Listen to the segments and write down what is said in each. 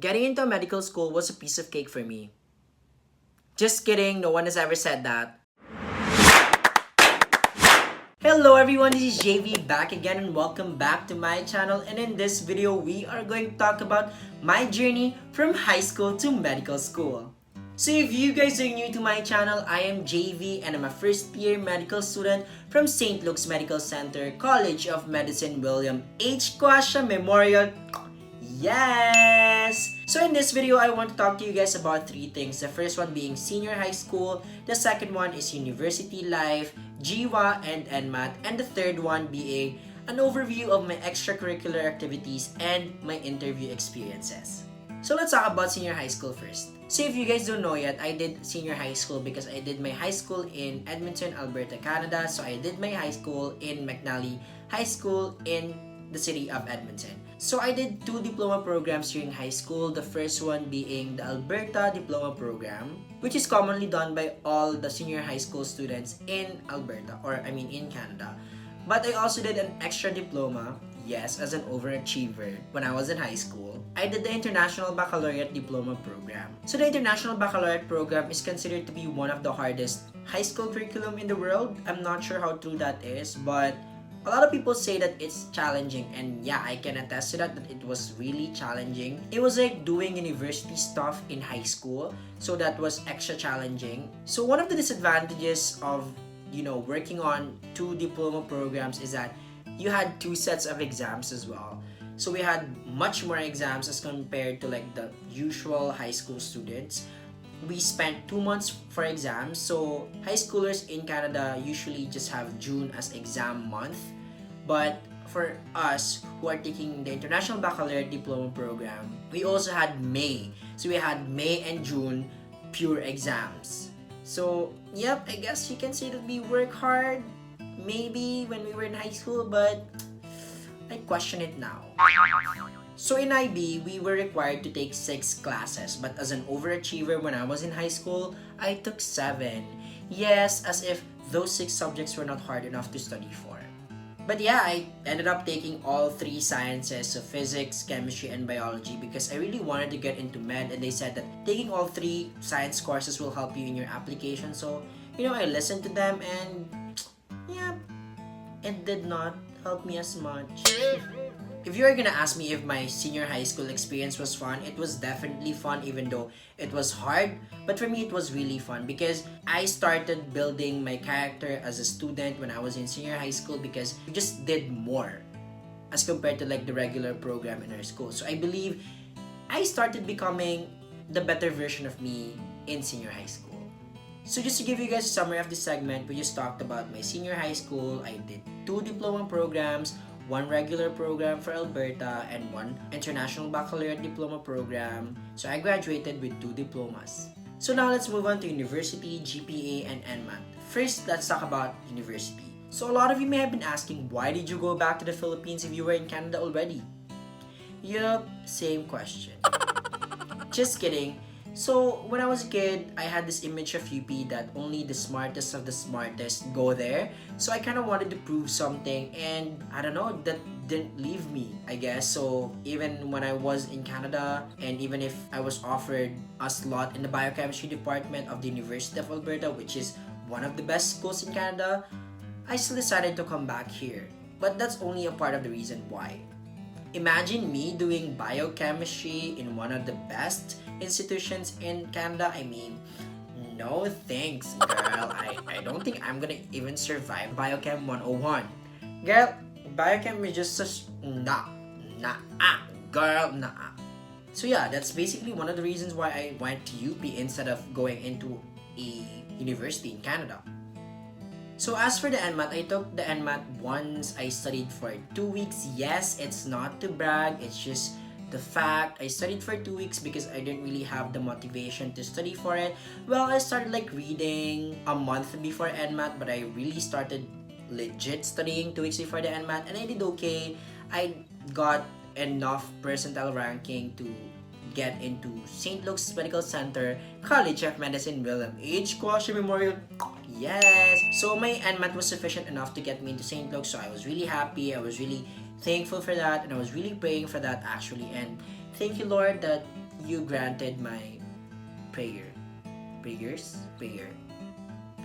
Getting into medical school was a piece of cake for me. Just kidding, no one has ever said that. Hello everyone, this is JV back again and welcome back to my channel, and in this video we are going to talk about my journey from high school to medical school. So if you guys are new to my channel, I am JV and I'm a first year medical student from St. Luke's Medical Center, College of Medicine, William H. Quasha Memorial. Yes! So in this video, I want to talk to you guys about three things. The first one being senior high school, the second one is university life, GWA and NMAC, and the third one being an overview of my extracurricular activities and my interview experiences. So let's talk about senior high school first. So if you guys don't know yet, I did senior high school because I did my high school in Edmonton, Alberta, Canada. So I did my high school in McNally High School in the city of Edmonton. So I did two diploma programs during high school. The first one being the Alberta Diploma Program, which is commonly done by all the senior high school students in Alberta, or in Canada. But I also did an extra diploma, yes, as an overachiever when I was in high school. I did the International Baccalaureate Diploma Program. So the International Baccalaureate Program is considered to be one of the hardest high school curriculum in the world. I'm not sure how true that is, but a lot of people say that it's challenging, and yeah, I can attest to that it was really challenging. It was like doing university stuff in high school, so that was extra challenging. So one of the disadvantages of, working on two diploma programs is that you had two sets of exams as well. So we had much more exams as compared to like the usual high school students. We spent 2 months for exams. So high schoolers in Canada usually just have June as exam month. But for us who are taking the International Baccalaureate Diploma Program, we also had May. So we had May and June pure exams. So yep, I guess you can say that we work hard maybe when we were in high school, but I question it now. So in IB, we were required to take 6 classes, but as an overachiever when I was in high school, I took 7. Yes, as if those 6 subjects were not hard enough to study for. But yeah, I ended up taking all 3 sciences, so physics, chemistry, and biology, because I really wanted to get into med, and they said that taking all 3 science courses will help you in your application. So, I listened to them, and yeah, it did not help me as much. If you're gonna ask me if my senior high school experience was fun, it was definitely fun, even though it was hard. But for me, it was really fun because I started building my character as a student when I was in senior high school, because we just did more as compared to like the regular program in our school. So I believe I started becoming the better version of me in senior high school. So just to give you guys a summary of this segment, we just talked about my senior high school. I did 2 diploma programs, 1 regular program for Alberta, and 1 International Baccalaureate Diploma Program. So I graduated with 2 diplomas. So now let's move on to university, GPA, and NMAC. First, let's talk about university. So a lot of you may have been asking, why did you go back to the Philippines if you were in Canada already? Yup, same question. Just kidding. So when I was a kid, I had this image of UP that only the smartest of the smartest go there. So I kind of wanted to prove something, and I don't know, that didn't leave me, I guess. So even when I was in Canada, and even if I was offered a slot in the biochemistry department of the University of Alberta, which is one of the best schools in Canada, I still decided to come back here. But that's only a part of the reason why. Imagine me doing biochemistry in one of the best institutions in Canada. No thanks, girl. I don't think I'm gonna even survive Biochem 101. Girl, Biochem is just such girl. So yeah, that's basically one of the reasons why I went to UP instead of going into a university in Canada. So as for the NMAT, I took the NMAT once. I studied for 2 weeks. Yes, it's not to brag, it's just the fact. I studied for 2 weeks because I didn't really have the motivation to study for it. Well, I started like reading a month before NMAT, but I really started legit studying 2 weeks before the NMAT, and I did okay. I got enough percentile ranking to get into St. Luke's Medical Center, College of Medicine, William H. Quasha Memorial. Yes! So my NMAT was sufficient enough to get me into St. Luke's, so I was really happy. I was really thankful for that, and I was really praying for that actually. And thank you, Lord, that you granted my prayer. Prayer.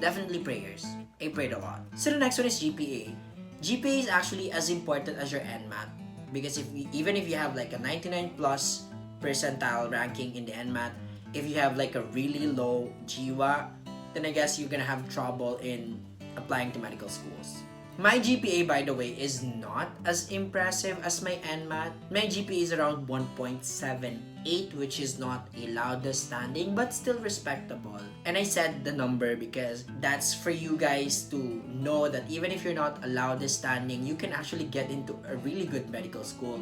Definitely prayers. I prayed a lot. So the next one is GPA. GPA is actually as important as your NMAC because even if you have like a 99 plus percentile ranking in the NMAT, if you have like a really low GWA, then I guess you're gonna have trouble in applying to medical schools. My GPA, by the way, is not as impressive as my NMAT. My GPA is around 1.78, which is not a loudest standing, but still respectable. And I said the number because that's for you guys to know that even if you're not a loudest standing, you can actually get into a really good medical school.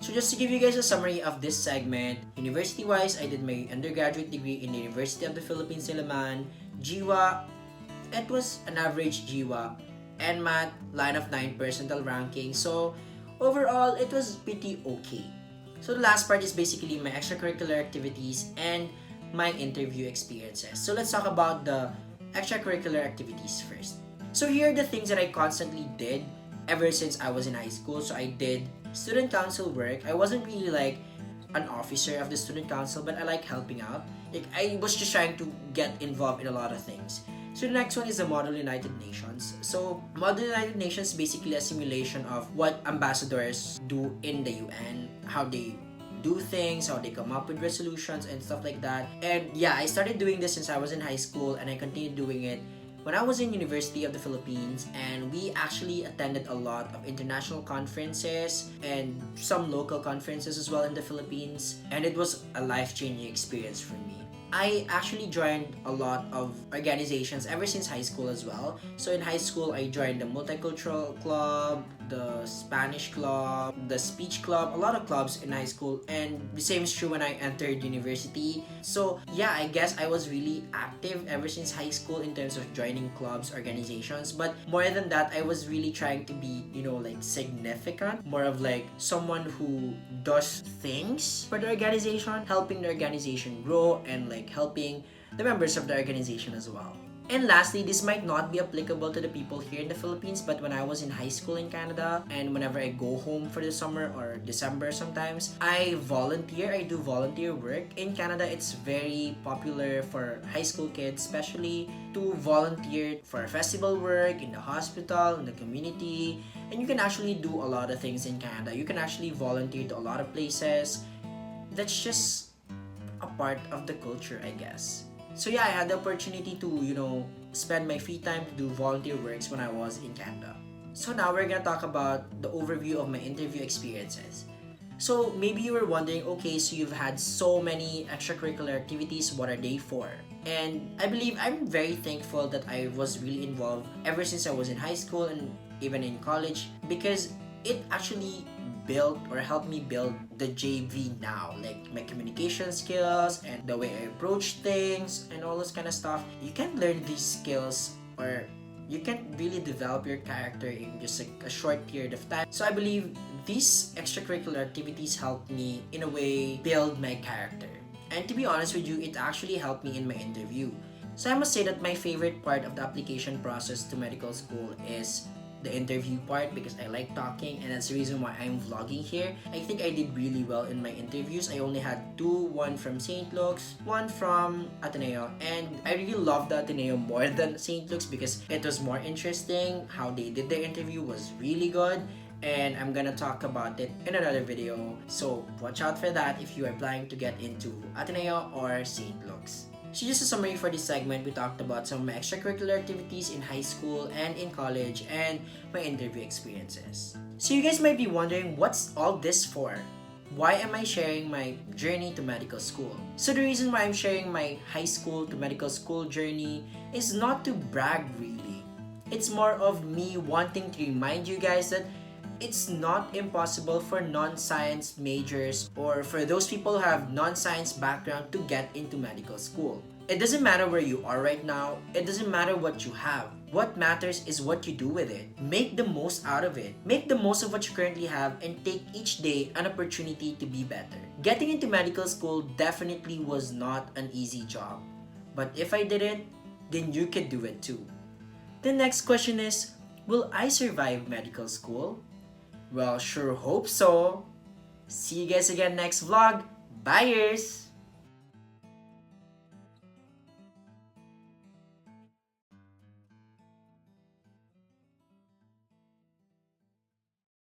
So just to give you guys a summary of this segment, university-wise, I did my undergraduate degree in the University of the Philippines, Silliman. GWA, it was an average GWA. NMAT, line of 9 percentile ranking. So overall, it was pretty okay. So the last part is basically my extracurricular activities and my interview experiences. So let's talk about the extracurricular activities first. So here are the things that I constantly did ever since I was in high school. So I did student council work. I wasn't really like an officer of the student council, but I like helping out. Like I was just trying to get involved in a lot of things. So the next one is the Model United Nations. So Model United Nations is basically a simulation of what ambassadors do in the UN, how they do things, how they come up with resolutions and stuff like that. And yeah, I started doing this since I was in high school and I continued doing it when I was in University of the Philippines, and we actually attended a lot of international conferences and some local conferences as well in the Philippines, and it was a life-changing experience for me. I actually joined a lot of organizations ever since high school as well. So in high school, I joined the Multicultural Club, the Spanish Club, the Speech Club, a lot of clubs in high school, and the same is true when I entered university. So yeah, I guess I was really active ever since high school in terms of joining clubs, organizations, but more than that, I was really trying to be, like significant, more of like someone who does things for the organization, helping the organization grow and like helping the members of the organization as well. And lastly, this might not be applicable to the people here in the Philippines, but when I was in high school in Canada and whenever I go home for the summer or December sometimes, I volunteer. I do volunteer work. In Canada, it's very popular for high school kids especially to volunteer for festival work in the hospital, in the community, and you can actually do a lot of things in Canada. You can actually volunteer to a lot of places. That's just a part of the culture, I guess. So yeah, I had the opportunity to, spend my free time to do volunteer works when I was in Canada. So now we're gonna talk about the overview of my interview experiences. So maybe you were wondering, okay, so you've had so many extracurricular activities, what are they for? And I believe I'm very thankful that I was really involved ever since I was in high school and even in college, because it actually built or helped me build the JV now, like my communication skills and the way I approach things and all this kind of stuff. You can't learn these skills, or you can't really develop your character in just like a short period of time. So I believe these extracurricular activities helped me in a way build my character. And to be honest with you, it actually helped me in my interview. So I must say that my favorite part of the application process to medical school is the interview part, because I like talking, and that's the reason why I'm vlogging here. I think I did really well in my interviews. I only had two, one from St. Luke's, one from Ateneo, and I really loved the Ateneo more than St. Luke's because it was more interesting. How they did their interview was really good, and I'm gonna talk about it in another video, so watch out for that if you are planning to get into Ateneo or St. Luke's. So just a summary for this segment, we talked about some of my extracurricular activities in high school and in college and my interview experiences. So you guys might be wondering, what's all this for? Why am I sharing my journey to medical school? So the reason why I'm sharing my high school to medical school journey is not to brag really. It's more of me wanting to remind you guys that it's not impossible for non-science majors or for those people who have non-science background to get into medical school. It doesn't matter where you are right now. It doesn't matter what you have. What matters is what you do with it. Make the most out of it. Make the most of what you currently have and take each day an opportunity to be better. Getting into medical school definitely was not an easy job. But if I did it, then you could do it too. The next question is, will I survive medical school? Well, sure hope so. See you guys again next vlog. Bye-ers!